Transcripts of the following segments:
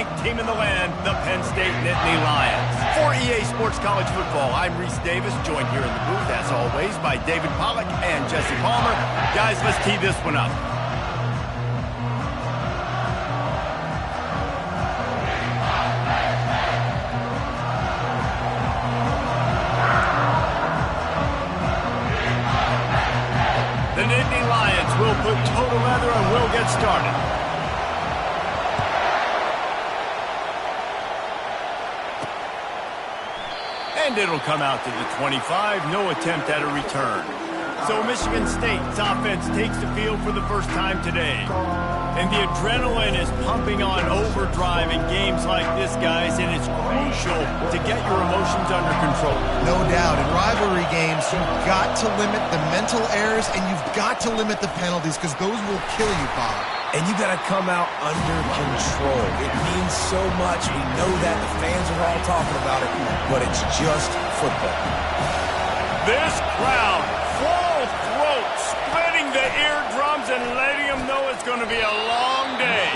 ranked team in the land, the Penn State Nittany Lions. For EA Sports College Football, I'm Reese Davis, joined here in the booth, as always, by David Pollack and Jesse Palmer. Guys, let's tee this one up. The Nittany Lions will put total leather and will get started. And it'll come out to the 25. No attempt at a return. So Michigan State's offense takes the field for the first time today. And the adrenaline is pumping on overdrive in games like this, guys, and it's crucial to get your emotions under control. No doubt. In rivalry games, you've got to limit the mental errors, and you've got to limit the penalties, because those will kill you, Bob. And you got to come out under control. It means so much. We know that. The fans are all talking about it, but it's just football. This crowd, full throat, splitting the eardrums and letting them know it's going to be a long day.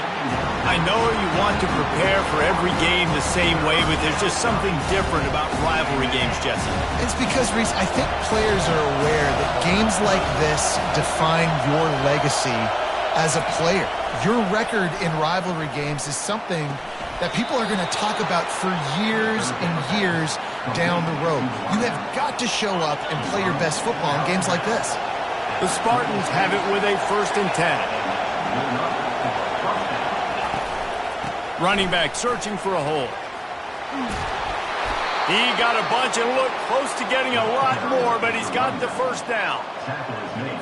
I know you want to prepare for every game the same way, but there's just something different about rivalry games, Jesse. It's because, Reese, I think players are aware that games like this define your legacy as a player. Your record in rivalry games is something that people are going to talk about for years and years down the road. You have got to show up and play your best football in games like this. The Spartans have it with a 1st and 10. Running back searching for a hole. He got a bunch and looked close to getting a lot more, but he's got the first down.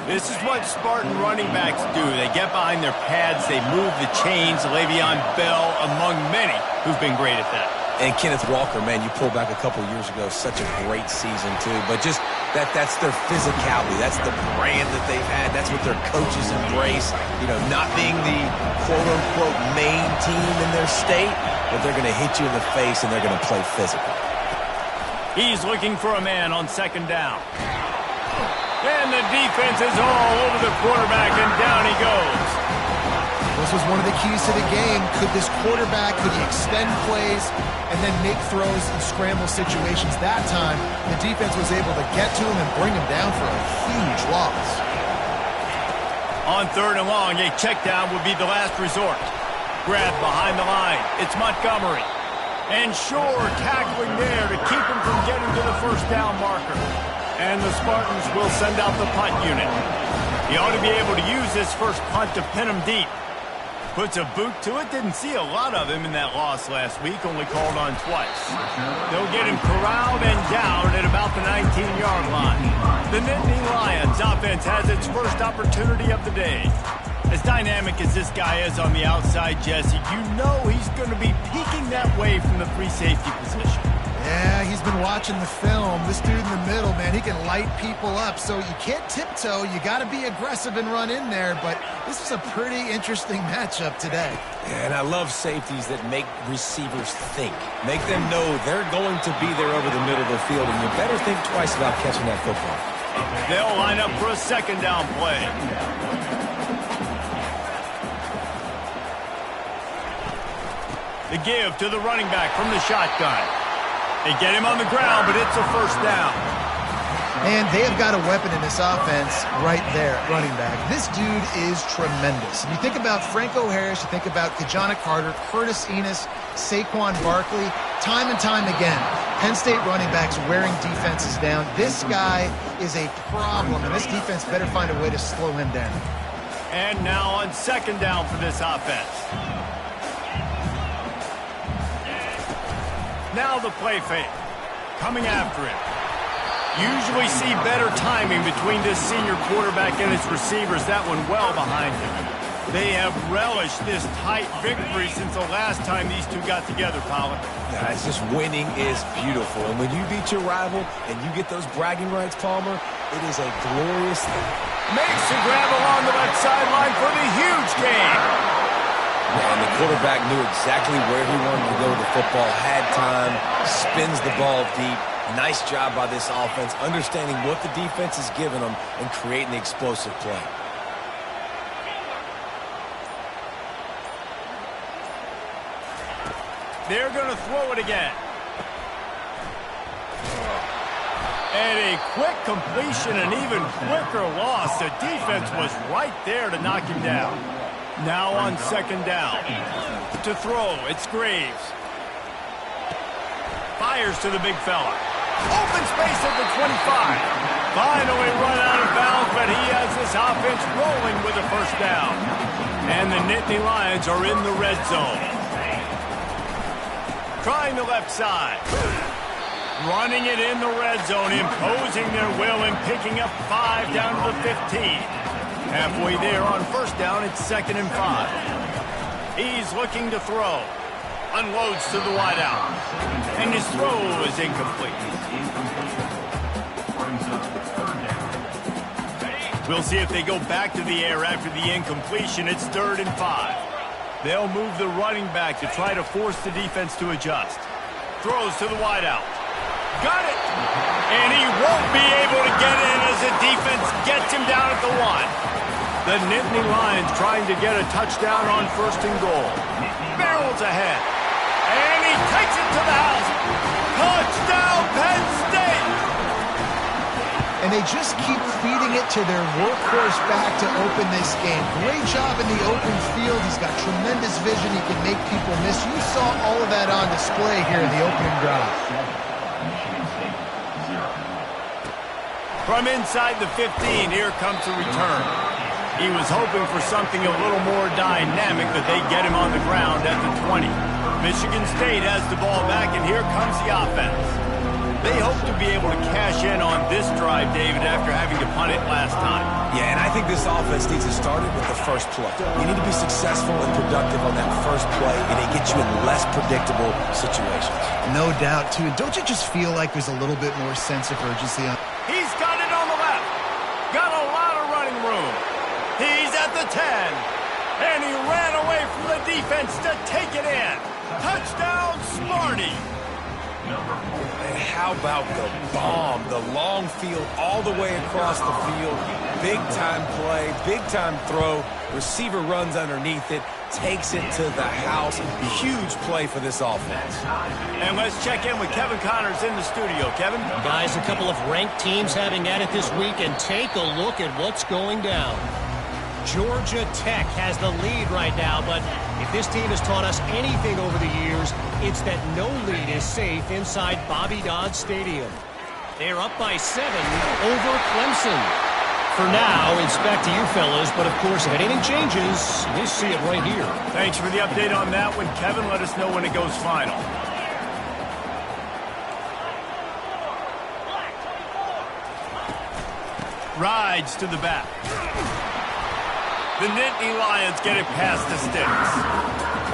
This is what Spartan running backs do. They get behind their pads, they move the chains. Le'Veon Bell among many who've been great at that. And Kenneth Walker, man, you pull back a couple years ago, such a great season too. But just that's their physicality. That's the brand that they've had. That's what their coaches embrace. You know, not being the quote-unquote main team in their state, but they're going to hit you in the face and they're going to play physical. He's looking for a man on 2nd down. And the defense is all over the quarterback, and down he goes. This was one of the keys to the game. Could this quarterback, could he extend plays and then make throws in scramble situations? That time, the defense was able to get to him and bring him down for a huge loss. On 3rd and long, a check down would be the last resort. Grab behind the line. It's Montgomery. And Shore tackling there to keep him from getting to the 1st down marker. And the Spartans will send out the punt unit. He ought to be able to use this first punt to pin him deep. Puts a boot to it. Didn't see a lot of him in that loss last week. Only called on twice. They'll get him corralled and down at about the 19-yard line. The Nittany Lions offense has its first opportunity of the day. As dynamic as this guy is on the outside, Jesse, you know he's going to be peeking that way from the free safety position. Yeah, he's been watching the film. This dude in the middle, man, he can light people up. So you can't tiptoe. You got to be aggressive and run in there. But this is a pretty interesting matchup today. Yeah, and I love safeties that make receivers think. Make them know they're going to be there over the middle of the field, and you better think twice about catching that football. They'll line up for a 2nd down play. The give to the running back from the shotgun. They get him on the ground, but it's a 1st down. And they have got a weapon in this offense right there, running back. This dude is tremendous. If you think about Franco Harris, you think about Kajana Carter, Curtis Enis, Saquon Barkley, time and time again, Penn State running backs wearing defenses down. This guy is a problem, and this defense better find a way to slow him down. And now on 2nd down for this offense. Now the play fake. Coming after him. Usually see better timing between this senior quarterback and his receivers. That one well behind him. They have relished this tight victory since the last time these two got together, Pollard. Yeah, it's just winning is beautiful. And when you beat your rival and you get those bragging rights, Palmer, it is a glorious thing. Makes the grab along the left sideline for the huge gain. And the quarterback knew exactly where he wanted to go with the football, had time, spins the ball deep. Nice job by this offense, understanding what the defense is giving them and creating the explosive play. They're going to throw it again. And a quick completion, an even quicker loss. The defense was right there to knock him down. Now on second down. To throw, it's Graves. Fires to the big fella. Open space at the 25. Finally run out of bounds, but he has this offense rolling with a first down. And the Nittany Lions are in the red zone. Trying the left side. Running it in the red zone, imposing their will and picking up 5 down to the 15. Halfway there on first down, it's 2nd and 5. He's looking to throw. Unloads to the wideout. And his throw is incomplete. We'll see if they go back to the air after the incompletion. It's 3rd and 5. They'll move the running back to try to force the defense to adjust. Throws to the wideout. Got it! And he won't be able to get in as the defense gets him down at the 1. The Nittany Lions trying to get a touchdown on 1st and goal. Barrels ahead. And he takes it to the house. Touchdown, Penn State! And they just keep feeding it to their workhorse back to open this game. Great job in the open field. He's got tremendous vision. He can make people miss. You saw all of that on display here in the opening drive. From inside the 15, here comes the return. He was hoping for something a little more dynamic, but they get him on the ground at the 20. Michigan State has the ball back, and here comes the offense. They hope to be able to cash in on this drive, David, after having to punt it last time. Yeah, and I think this offense needs to start it with the first play. You need to be successful and productive on that first play, and it gets you in less predictable situations. No doubt, too. And don't you just feel like there's a little bit more sense of urgency on? He's got it on the left. Got a lot of running room. He's at the 10. And he ran away from the defense to take it in. Touchdown, Smarty. And how about the bomb, the long field all the way across the field. Big-time play, big-time throw. Receiver runs underneath it, takes it to the house. Huge play for this offense. And let's check in with Kevin Connors in the studio. Kevin? Guys, a couple of ranked teams having at it this week, and take a look at what's going down. Georgia Tech has the lead right now, but if this team has taught us anything over the years, it's that no lead is safe inside Bobby Dodd Stadium. They're up by 7 over Clemson. For now, it's back to you fellas, but of course, if anything changes, we'll see it right here. Thanks for the update on that one, Kevin. Let us know when it goes final. Rides to the back. The Nittany Lions get it past the sticks.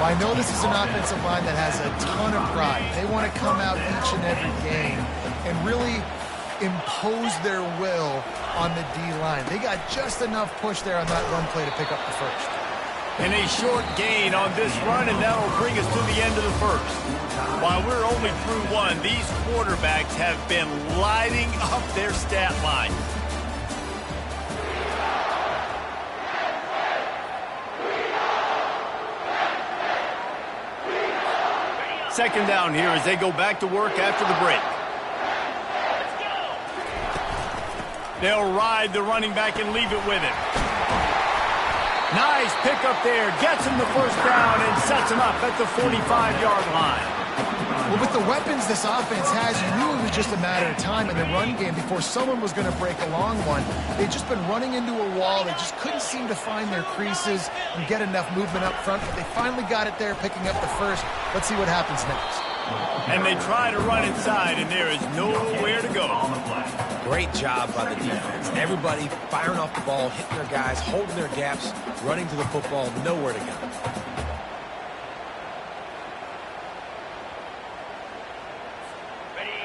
Well, I know this is an offensive line that has a ton of pride. They want to come out each and every game and really impose their will on the D-line. They got just enough push there on that run play to pick up the first. And a short gain on this run, and that'll bring us to the end of the first. While we're only through 1, these quarterbacks have been lighting up their stat line. Second down here as they go back to work after the break. They'll ride the running back and leave it with him. Nice pickup there. Gets him the first down and sets him up at the 45-yard line. Well, with the weapons this offense has, you knew it was just a matter of time in the run game before someone was going to break a long one. They've just been running into a wall. They just couldn't seem to find their creases and get enough movement up front, but they finally got it there, picking up the first. Let's see what happens next. And they try to run inside, and there is nowhere to go. Great job by the defense. Everybody firing off the ball, hitting their guys, holding their gaps, running to the football, nowhere to go.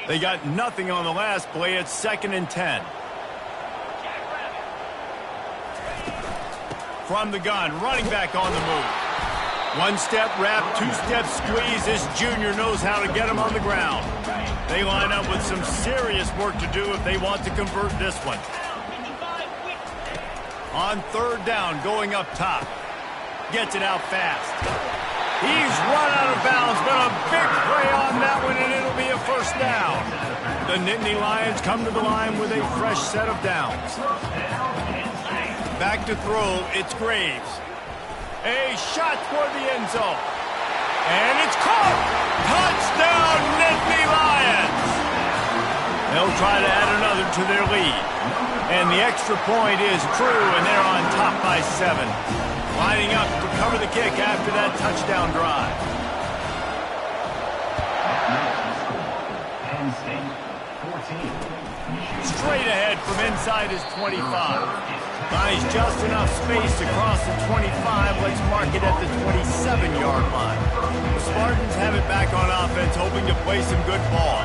They got nothing on the last play. It's 2nd and 10. From the gun, running back on the move. One-step wrap, two-step squeeze. This junior knows how to get him on the ground. They line up with some serious work to do if they want to convert this one. On third down, going up top. Gets it out fast. He's run out of bounds, but a big first down. The Nittany Lions come to the line with a fresh set of downs. Back to throw, it's Graves. A shot toward the end zone. And it's caught! Touchdown, Nittany Lions! They'll try to add another to their lead. And the extra point is true, and they're on top by 7. Lining up to cover the kick after that touchdown drive. Straight ahead from inside his 25. Buys just enough space to cross the 25. Let's mark it at the 27-yard line. The Spartans have it back on offense, hoping to play some good ball.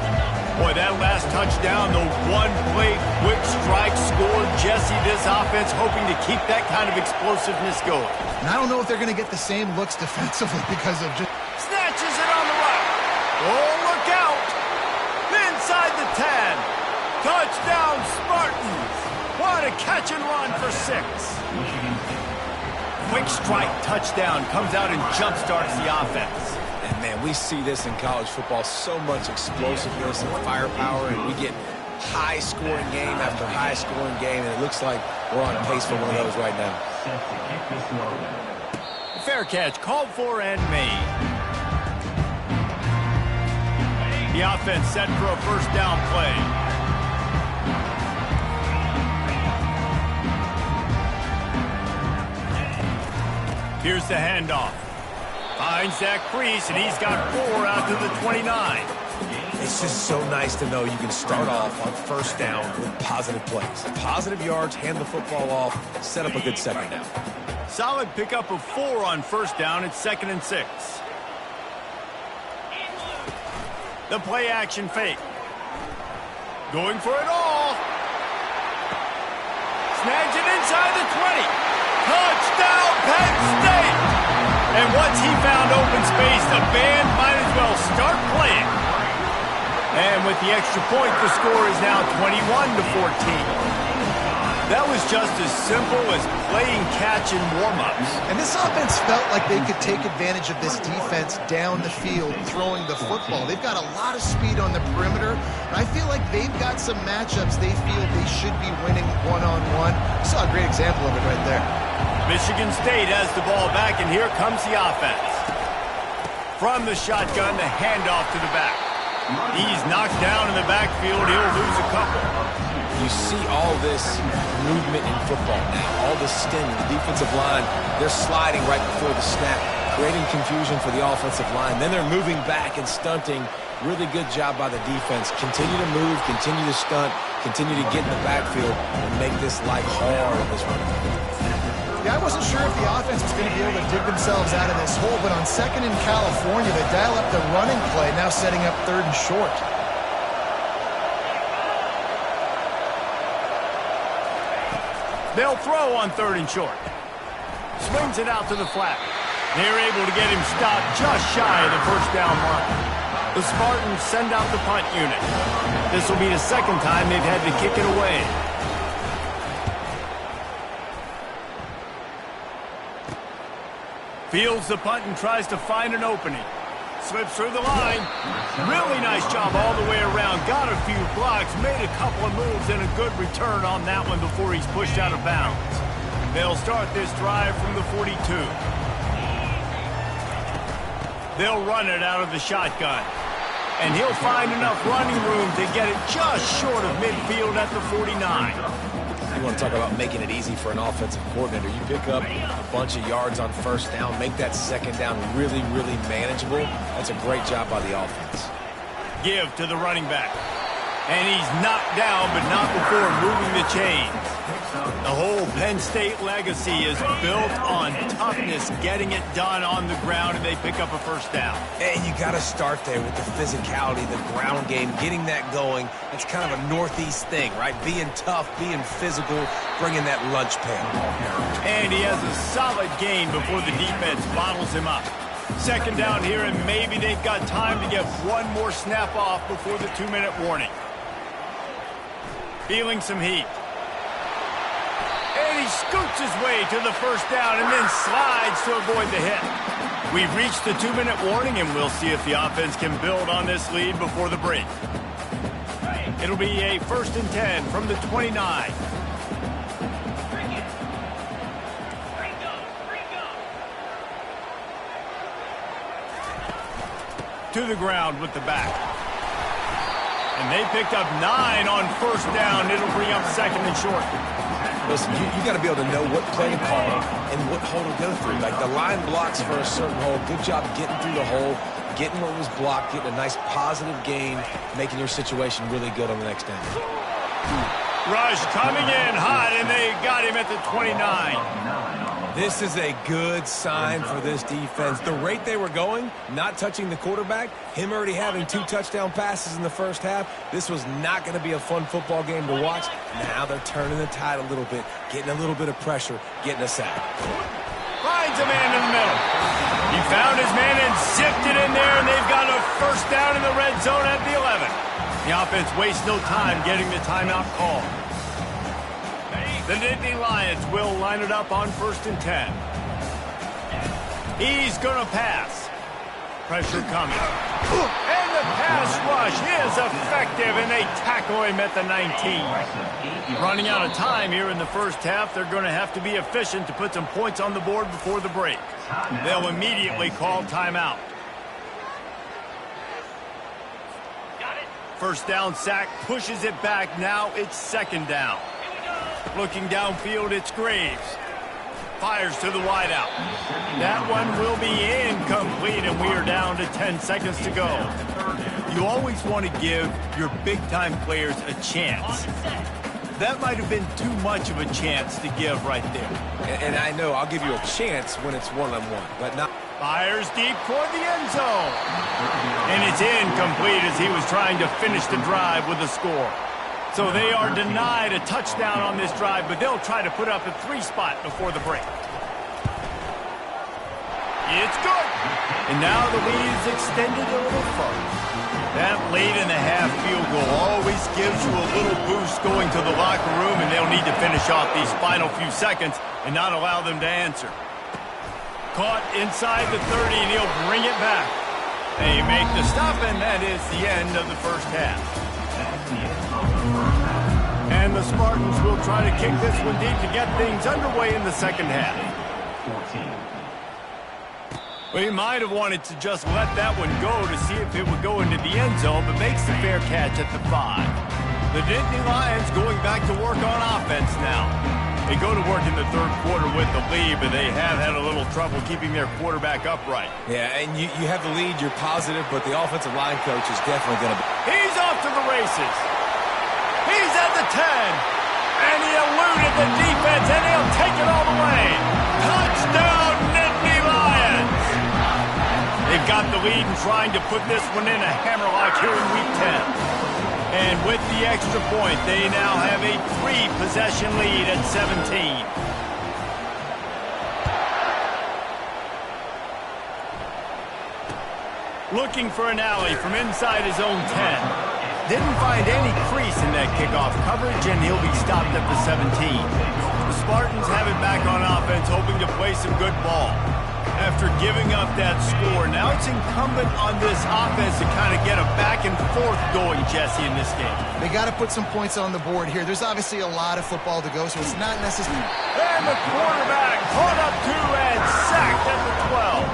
Boy, that last touchdown, the one-play quick strike scored. Jesse, this offense hoping to keep that kind of explosiveness going. And I don't know if they're going to get the same looks defensively because of just... Snatches it on the right. Oh, look out. Inside the 10. Touchdown, Spartans. What a catch and run for 6. Quick strike touchdown comes out and jump-starts the offense. And, man, we see this in college football, so much explosiveness and firepower, and we get high-scoring game after high-scoring game, and it looks like we're on pace for one of those right now. Fair catch, called for and made. The offense set for a first down play. Here's the handoff. Finds that crease, and he's got 4 out to the 29. It's just so nice to know you can start off on first down with positive plays. Positive yards, hand the football off, set up a good second down. Solid pickup of 4 on first down. It's 2nd and 6. The play action fake. Going for it all. Snags it inside the 20. Touchdown, Penn State! And once he found open space, the band might as well start playing. And with the extra point, the score is now 21-14. That was just as simple as playing catch in warm-ups. And this offense felt like they could take advantage of this defense down the field throwing the football. They've got a lot of speed on the perimeter, and I feel like they've got some matchups they feel they should be winning one-on-one. You saw a great example of it right there. Michigan State has the ball back, and here comes the offense. From the shotgun, the handoff to the back. He's knocked down in the backfield. He'll lose a couple. You see all this movement in football now, all the stemming, the defensive line, they're sliding right before the snap, creating confusion for the offensive line. Then they're moving back and stunting. Really good job by the defense. Continue to move, continue to stunt, continue to get in the backfield and make this life hard on this running back. Yeah, I wasn't sure if the offense was going to be able to dig themselves out of this hole, but on 2nd in California, they dial up the running play, now setting up 3rd and short. They'll throw on 3rd and short. Swings it out to the flat. They're able to get him stopped just shy of the first down mark. The Spartans send out the punt unit. This will be the 2nd time they've had to kick it away. Fields the punt and tries to find an opening. Slips through the line. Really nice job all the way around. Got a few blocks, made a couple of moves, and a good return on that one before he's pushed out of bounds. They'll start this drive from the 42. They'll run it out of the shotgun. And he'll find enough running room to get it just short of midfield at the 49. You want to talk about making it easy for an offensive coordinator. You pick up a bunch of yards on first down, make that second down really, really manageable. That's a great job by the offense. Give to the running back. And he's knocked down, but not before moving the chains. The whole Penn State legacy is built on toughness, getting it done on the ground, and they pick up a first down. And you got to start there with the physicality, the ground game, getting that going. It's kind of a Northeast thing, right? Being tough, being physical, bringing that lunch pail. And he has a solid gain before the defense bottles him up. 2nd down here, and maybe they've got time to get one more snap off before the 2-minute warning. Feeling some heat. And he scoots his way to the first down and then slides to avoid the hit. We've reached the 2-minute warning, and we'll see if the offense can build on this lead before the break. It'll be a 1st and 10 from the 29. To the ground with the back. And they picked up 9 on 1st down. It'll bring up 2nd and short. Listen, you got to be able to know what play to call and what hole to go through. Like the line blocks for a certain hole. Good job getting through the hole, getting what was blocked, getting a nice positive gain, making your situation really good on the next down. Rush coming in hot, and they got him at the 29. This is a good sign for this defense. The rate they were going, not touching the quarterback, him already having 2 touchdown passes in the first half, this was not going to be a fun football game to watch. Now they're turning the tide a little bit, getting a little bit of pressure, getting a sack. Finds a man in the middle. He found his man and zipped it in there, and they've got a 1st down in the red zone at the 11. The offense wastes no time getting the timeout call. The Nittany Lions will line it up on 1st and 10. He's going to pass. Pressure coming. And the pass rush is effective, and they tackle him at the 19. Running out of time here in the first half, they're going to have to be efficient to put some points on the board before the break. They'll immediately call timeout. 1st down sack pushes it back. Now it's 2nd down. Looking downfield, it's Graves. Fires to the wideout. That one will be incomplete, and we are down to 10 seconds to go. You always want to give your big-time players a chance. That might have been too much of a chance to give right there. And I know I'll give you a chance when it's one-on-one, but not. Fires deep toward the end zone. And it's incomplete as he was trying to finish the drive with a score. So they are denied a touchdown on this drive, but they'll try to put up a 3 spot before the break. It's good. And now the lead is extended a little further. That late in the half field goal always gives you a little boost going to the locker room, and they'll need to finish off these final few seconds and not allow them to answer. Caught inside the 30, and he'll bring it back. They make the stop, and that is the end of the first half. And the Spartans will try to kick this one deep to get things underway in the second half. Well, he might have wanted to just let that one go to see if it would go into the end zone, but makes the fair catch at the 5. The Nittany Lions going back to work on offense now. They go to work in the 3rd quarter with the lead, but they have had a little trouble keeping their quarterback upright. Yeah, and you have the lead, you're positive, but the offensive line coach is definitely going to be. He's off to the races. He's at the 10. And he eluded the defense, and he'll take it all the way. Touchdown, Nittany Lions. They've got the lead and trying to put this one in a hammerlock here in Week 10. And with the extra point, they now have a 3-possession lead at 17. Looking for an alley from inside his own 10. Didn't find any crease in that kickoff coverage, and he'll be stopped at the 17. The Spartans have it back on offense, hoping to play some good ball. After giving up that score, now it's incumbent on this offense to kind of get a back and forth going, Jesse, in this game. They got to put some points on the board here. There's obviously a lot of football to go, so it's not necessary. And the quarterback caught up to and sacked at the 12.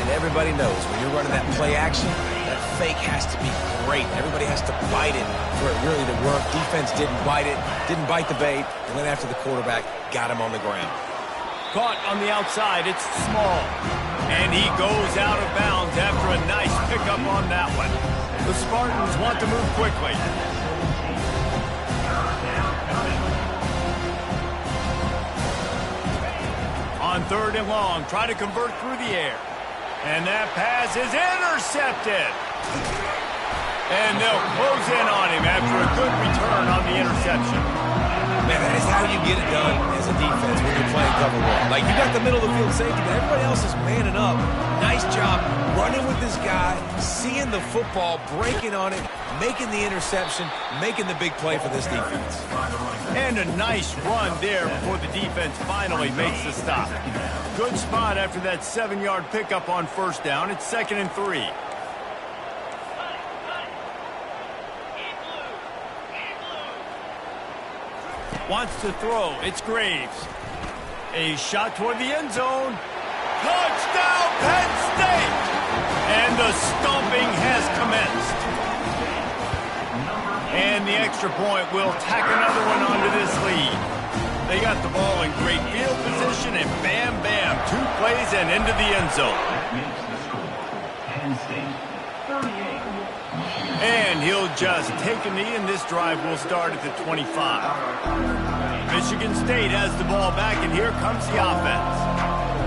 And everybody knows when you're running that play action, that fake has to be great. Everybody has to bite it for it really to work. Defense didn't bite it, didn't bite the bait, and went after the quarterback, got him on the ground. Caught on the outside, it's Small. And he goes out of bounds after a nice pickup on that one. The Spartans want to move quickly. On 3rd and long, try to convert through the air. And that pass is intercepted. And they'll close in on him after a good return on the interception. Man, that is how you get it done as a defense when you're playing cover one. Like, you got the middle of the field safety, but everybody else is manning up. Nice job running with this guy, seeing the football, breaking on it, making the interception, making the big play for this defense. And a nice run there before the defense finally makes the stop. Good spot after that 7-yard pickup on first down. It's 2nd and 3. Wants to throw. It's Graves. A shot toward the end zone. Touchdown, Penn State! And the stomping has commenced. And the extra point will tack another one onto this lead. They got the ball in great field position, and bam, bam, 2 plays and into the end zone. And he'll just take a knee, and this drive will start at the 25. Michigan State has the ball back, and here comes the offense.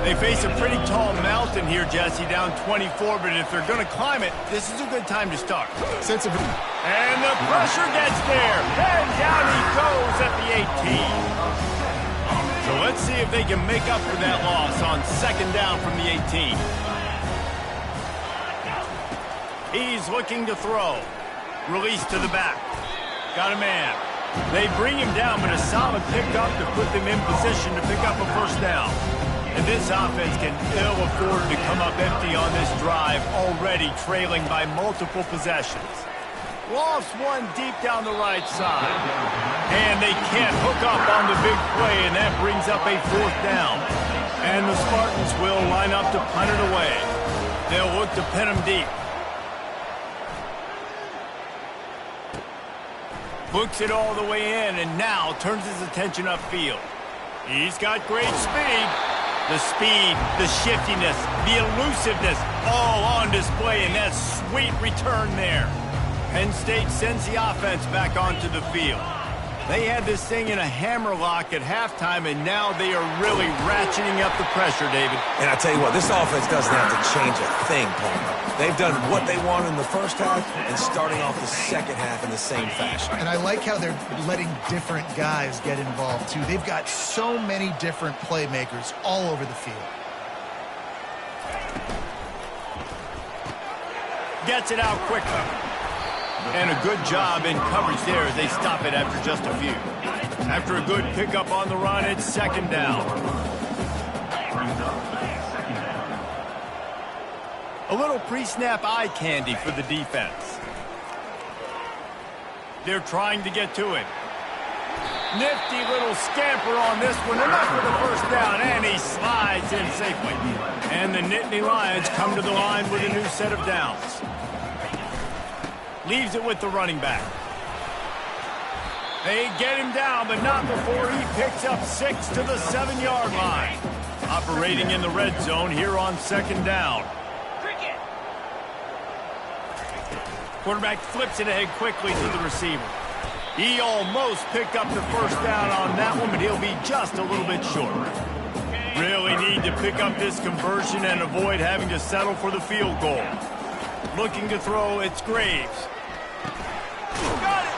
They face a pretty tall mountain here, Jesse, down 24, but if they're going to climb it, this is a good time to start. And the pressure gets there, and down he goes at the 18. So let's see if they can make up for that loss on 2nd down from the 18. He's looking to throw. Release to the back. Got a man. They bring him down, but a solid pickup to put them in position to pick up a first down. And this offense can ill afford to come up empty on this drive, already trailing by multiple possessions. Lost one deep down the right side. And they can't hook up on the big play, and that brings up a 4th down. And the Spartans will line up to punt it away. They'll look to pin him deep. Books it all the way in, and now turns his attention upfield. He's got great speed. The speed, the shiftiness, the elusiveness, all on display, and that sweet return there. Penn State sends the offense back onto the field. They had this thing in a hammerlock at halftime, and now they are really ratcheting up the pressure, David. And I tell you what, this offense doesn't have to change a thing, Paul. They've done what they want in the first half and starting off the second half in the same fashion. And I like how they're letting different guys get involved, too. They've got so many different playmakers all over the field. Gets it out quickly. And a good job in coverage there as they stop it after just a few. After a good pickup on the run, it's 2nd down. A little pre-snap eye candy for the defense. They're trying to get to it. Nifty little scamper on this one. Enough for the first down, and he slides in safely. And the Nittany Lions come to the line with a new set of downs. Leaves it with the running back. They get him down, but not before he picks up 6 to the 7-yard line. Operating in the red zone here on 2nd down. Quarterback flips it ahead quickly to the receiver. He almost picked up the first down on that one, but he'll be just a little bit short. Really need to pick up this conversion and avoid having to settle for the field goal. Looking to throw, it's Graves. Got it.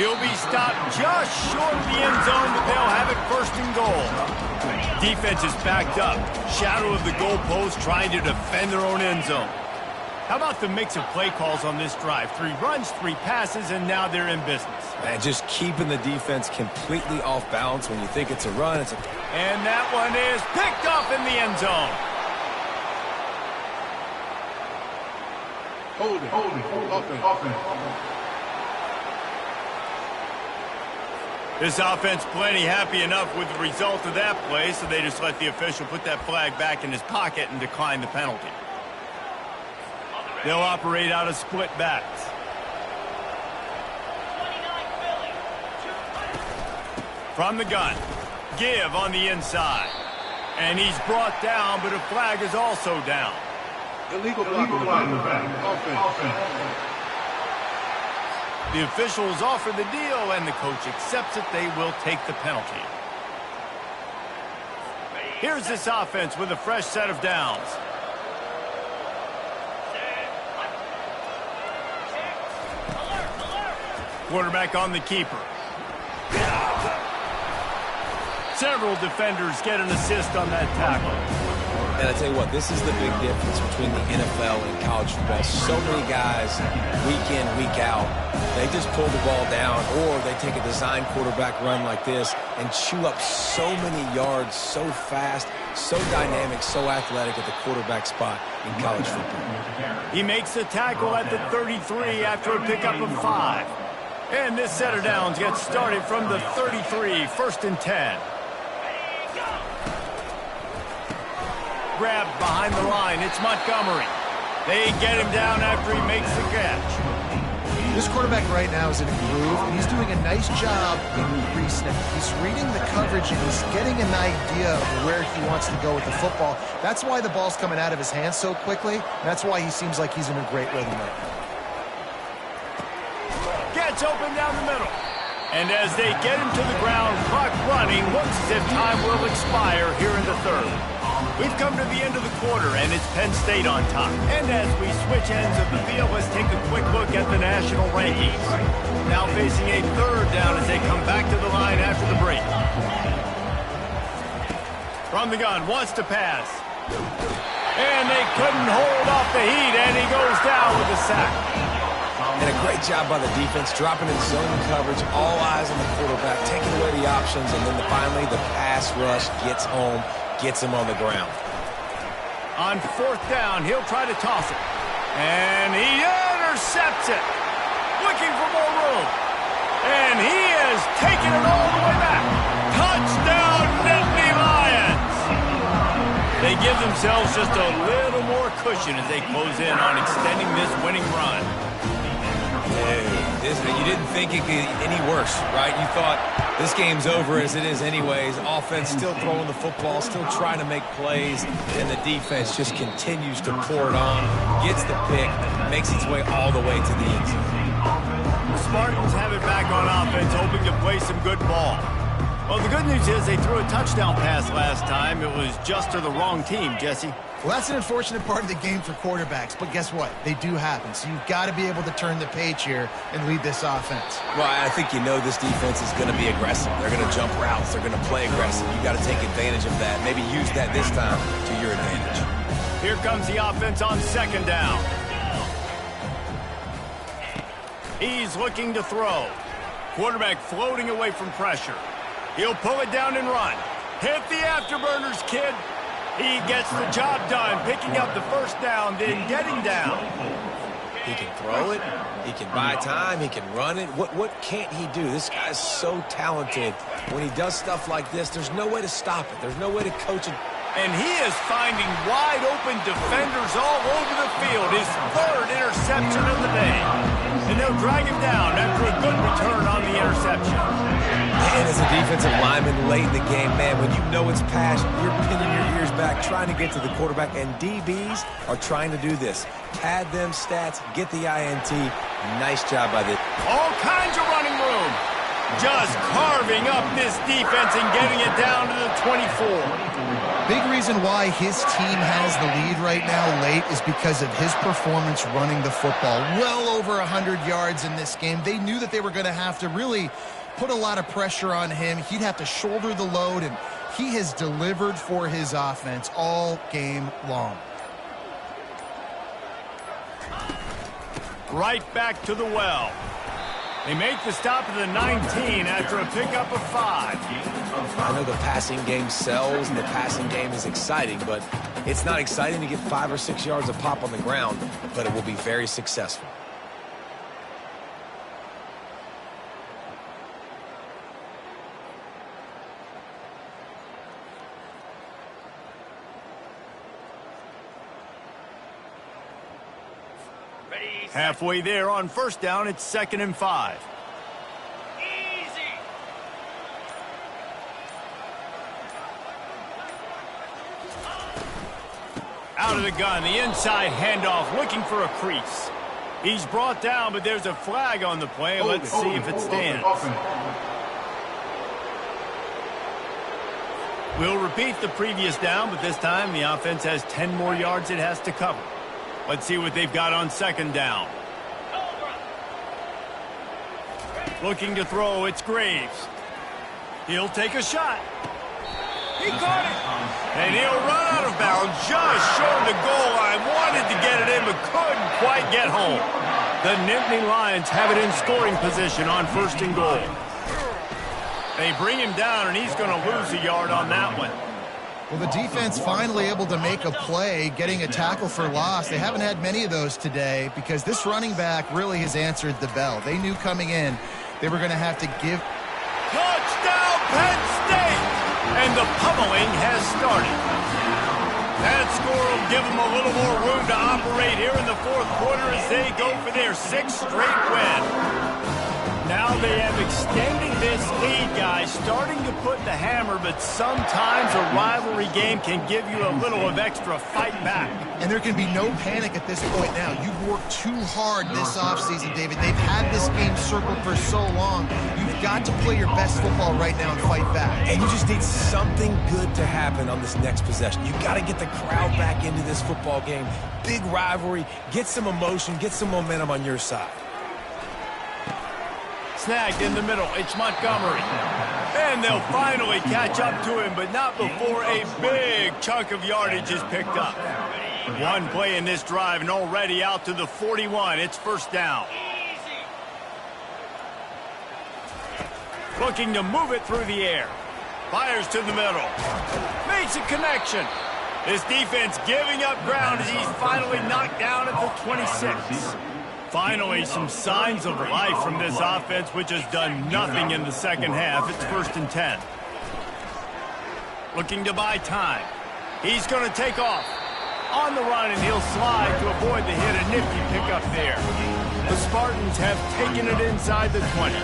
He'll be stopped just short of the end zone, but they'll have it 1st and goal. Defense is backed up. Shadow of the goalpost trying to defend their own end zone. How about the mix of play calls on this drive? 3 runs, 3 passes, and now they're in business. And just keeping the defense completely off balance. When you think it's a run, it's a... And that one is picked off in the end zone. Hold it. Offense. This offense plenty happy enough with the result of that play, so they just let the official put that flag back in his pocket and decline the penalty. They'll operate out of split backs. From the gun, give on the inside. And he's brought down, but a flag is also down. Illegal blocking. Offense. The officials offer the deal, and the coach accepts it. They will take the penalty. Here's this offense with a fresh set of downs. Quarterback on the keeper. Several defenders get an assist on that tackle. And I tell you what, this is the big difference between the NFL and college football. So many guys, week in, week out, they just pull the ball down, or they take a design quarterback run like this and chew up so many yards so fast, so dynamic, so athletic at the quarterback spot in college football. He makes the tackle at the 33 after a pickup of 5. And this set of downs gets started from the 33, 1st and 10. Grabbed behind the line. It's Montgomery. They get him down after he makes the catch. This quarterback right now is in a groove, and he's doing a nice job in pre-snap. He's reading the coverage, and he's getting an idea of where he wants to go with the football. That's why the ball's coming out of his hands so quickly. That's why he seems like he's in a great rhythm right now. Gets open down the middle. And as they get him to the ground, clock running, looks as if time will expire here in the 3rd. We've come to the end of the quarter, and it's Penn State on top. And as we switch ends of the field, let's take a quick look at the national rankings. Now facing a 3rd down as they come back to the line after the break. From the gun, wants to pass. And they couldn't hold off the heat, and he goes down with a sack. And a great job by the defense, dropping in zone coverage, all eyes on the quarterback, taking away the options, and then finally the pass rush gets home, gets him on the ground. On 4th down, he'll try to toss it. And he intercepts it, looking for more room. And he is taking it all the way back. Touchdown, Nittany Lions! They give themselves just a little more cushion as they close in on extending this winning run. You didn't think it could get any worse, right? You thought this game's over as it is anyways. Offense still throwing the football, still trying to make plays, and the defense just continues to pour it on, gets the pick, makes its way all the way to the end zone. The Spartans have it back on offense, hoping to play some good ball. Well, the good news is they threw a touchdown pass last time. It was just to the wrong team, Jesse. Well, that's an unfortunate part of the game for quarterbacks, but guess what? They do happen, so you've got to be able to turn the page here and lead this offense. Well, I think you know this defense is going to be aggressive. They're going to jump routes. They're going to play aggressive. You've got to take advantage of that. Maybe use that this time to your advantage. Here comes the offense on 2nd down. He's looking to throw. Quarterback floating away from pressure. He'll pull it down and run. Hit the afterburners, kid. He gets the job done, picking up the 1st down, then getting down. He can throw it. He can buy time. He can run it. What can't he do? This guy's so talented. When he does stuff like this, there's no way to stop it. There's no way to coach it. And he is finding wide-open defenders all over the field. His 3rd interception of the day. And they'll drag him down after a good return on the interception. And as a defensive lineman late in the game, man, when you know it's past, you're pinning your ears back, trying to get to the quarterback. And DBs are trying to do this. Pad them stats, get the INT. Nice job by the... All kinds of running room. Just carving up this defense and getting it down to the 24. Big reason why his team has the lead right now late is because of his performance running the football. Well over 100 yards in this game. They knew that they were going to have to really put a lot of pressure on him. He'd have to shoulder the load, and he has delivered for his offense all game long. Right back to the well. They make the stop at the 19 after a pickup of 5. I know the passing game sells and the passing game is exciting, but it's not exciting to get 5 or 6 yards of pop on the ground, but it will be very successful. Halfway there on 1st down, it's 2nd and 5. Easy. Out of the gun, the inside handoff, looking for a crease. He's brought down, but there's a flag on the play. Let's see if it stands. We'll repeat the previous down, but this time the offense has 10 more yards it has to cover. Let's see what they've got on 2nd down. Looking to throw, it's Graves. He'll take a shot. He caught it. And he'll run out of bounds just short of the goal line. Wanted to get it in, but couldn't quite get home. The Nittany Lions have it in scoring position on 1st and goal. They bring him down, and he's going to lose a yard on that one. Well, the defense finally able to make a play, getting a tackle for loss. They haven't had many of those today because this running back really has answered the bell. They knew coming in they were going to have to give. Touchdown, Penn State! And the pummeling has started. That score will give them a little more room to operate here in the 4th quarter as they go for their 6th straight win. Now they have extended this lead, guys, starting to put the hammer, but sometimes a rivalry game can give you a little of extra fight back. And there can be no panic at this point now. You've worked too hard this offseason, David. They've had this game circled for so long. You've got to play your best football right now and fight back. And you just need something good to happen on this next possession. You got to get the crowd back into this football game. Big rivalry. Get some emotion. Get some momentum on your side. Snagged in the middle. It's Montgomery. And they'll finally catch up to him, but not before a big chunk of yardage is picked up. One play in this drive and already out to the 41. It's 1st down. Looking to move it through the air. Fires to the middle. Makes a connection. This defense giving up ground as he's finally knocked down at the 26. Finally, some signs of life from this offense, which has done nothing in the 2nd half. It's 1st and 10. Looking to buy time. He's going to take off. On the run, and he'll slide to avoid the hit. A nifty pickup there. The Spartans have taken it inside the 20.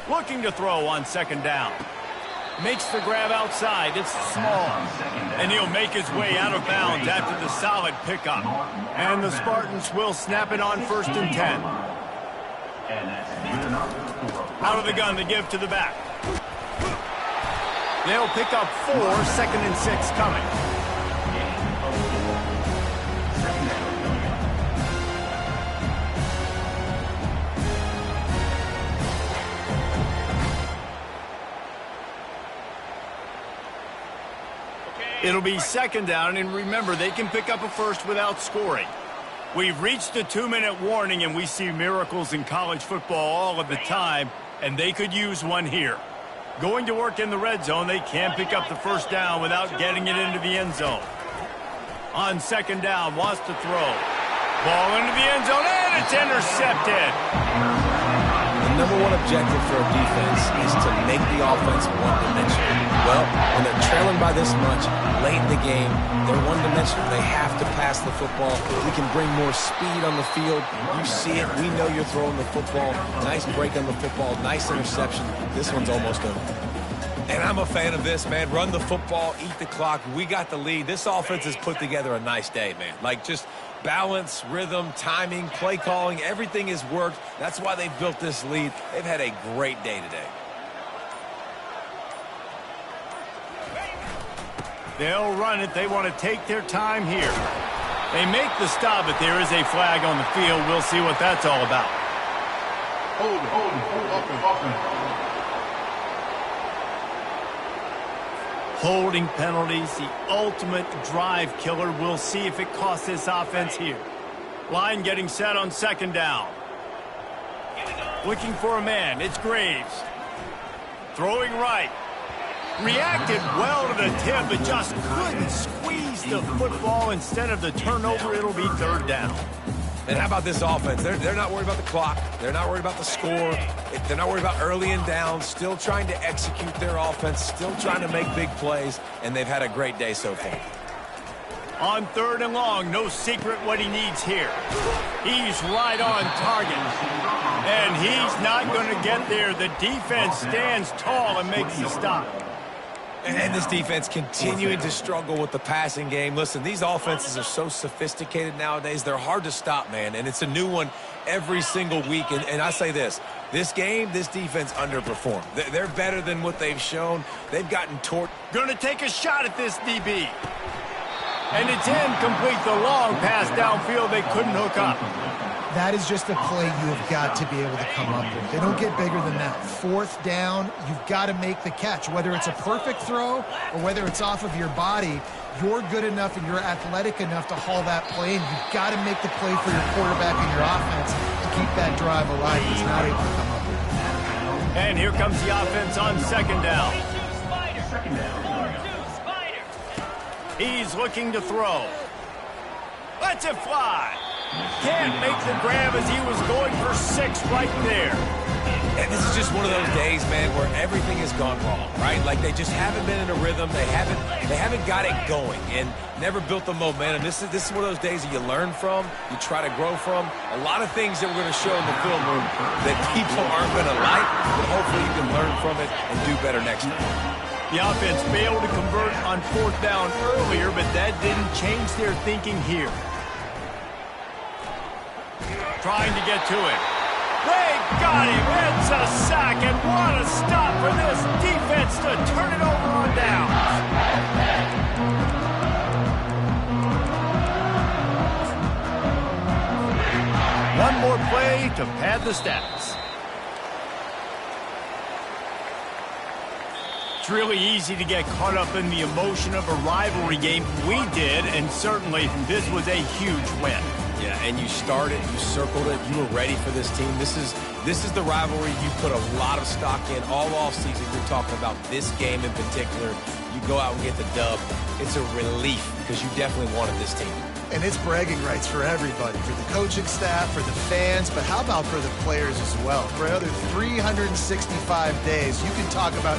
Looking to throw on 2nd down. Makes the grab outside. It's small. And he'll make his way out of bounds after the solid pickup. And the Spartans will snap it on 1st and 10. Out of the gun to give to the back. They'll pick up 4, 2nd and 6 coming. It'll be 2nd down, and remember, they can pick up a first without scoring. We've reached the 2-minute warning, and we see miracles in college football all of the time, and they could use one here. Going to work in the red zone, they can't pick up the 1st down without getting it into the end zone. On 2nd down, wants to throw. Ball into the end zone, and it's intercepted. The number one objective for a defense is to make the offense one-dimensional. Well, when they're trailing by this much, late in the game, they're one-dimensional. They have to pass the football. We can bring more speed on the field. You see it. We know you're throwing the football. Nice break on the football. Nice interception. This one's almost over. And I'm a fan of this, man. Run the football, eat the clock. We got the lead. This offense has put together a nice day, man. Like, just balance, rhythm, timing, play calling, everything has worked. That's why they've built this lead. They've had a great day today. They'll run it. They want to take their time here. They make the stop, but there is a flag on the field. We'll see what that's all about. Hold offense. Holding penalties, the ultimate drive killer. We'll see if it costs this offense here. Line getting set on 2nd down. Looking for a man. It's Graves. Throwing right. Reacted well to the tip, but just couldn't squeeze the football. Instead of the turnover, it'll be 3rd down. And how about this offense? They're not worried about the clock. They're not worried about the score. They're not worried about early and down. Still trying to execute their offense. Still trying to make big plays. And they've had a great day so far. On 3rd and long, no secret what he needs here. He's right on target. And he's not going to get there. The defense stands tall and makes the stop. And this defense continuing to struggle with the passing game. Listen, these offenses are so sophisticated nowadays. They're hard to stop, man. And it's a new one every single week. And I say this game, this defense underperformed. They're better than what they've shown. They've gotten torqued. Going to take a shot at this DB. And it's incomplete. The long pass downfield they couldn't hook up. That is just a play you have got to be able to come up with. They don't get bigger than that. Fourth down, you've got to make the catch. Whether it's a perfect throw or whether it's off of your body, you're good enough and you're athletic enough to haul that play, and you've got to make the play for your quarterback and your offense to keep that drive alive. He's not able to come up with it. And here comes the offense on second down. He's looking to throw. Lets it fly. Can't make the grab as he was going for 6 right there. And this is just one of those days, man, where everything has gone wrong, right? Like they just haven't been in a rhythm. They haven't got it going and never built the momentum. This is one of those days that you learn from, you try to grow from. A lot of things that we're going to show in the film room that people aren't going to like, but hopefully you can learn from it and do better next time. The offense failed to convert on 4th down earlier, but that didn't change their thinking here. Trying to get to it. They got him. It's a sack, and what a stop for this defense to turn it over on down. One more play to pad the stats. It's really easy to get caught up in the emotion of a rivalry game. We did, and certainly this was a huge win. Yeah, and you started, you circled it, you were ready for this team. This is the rivalry you put a lot of stock in all offseason. You're talking about this game in particular. You go out and get the dub. It's a relief because you definitely wanted this team. And it's bragging rights for everybody, for the coaching staff, for the fans, but how about for the players as well? For another 365 days, you can talk about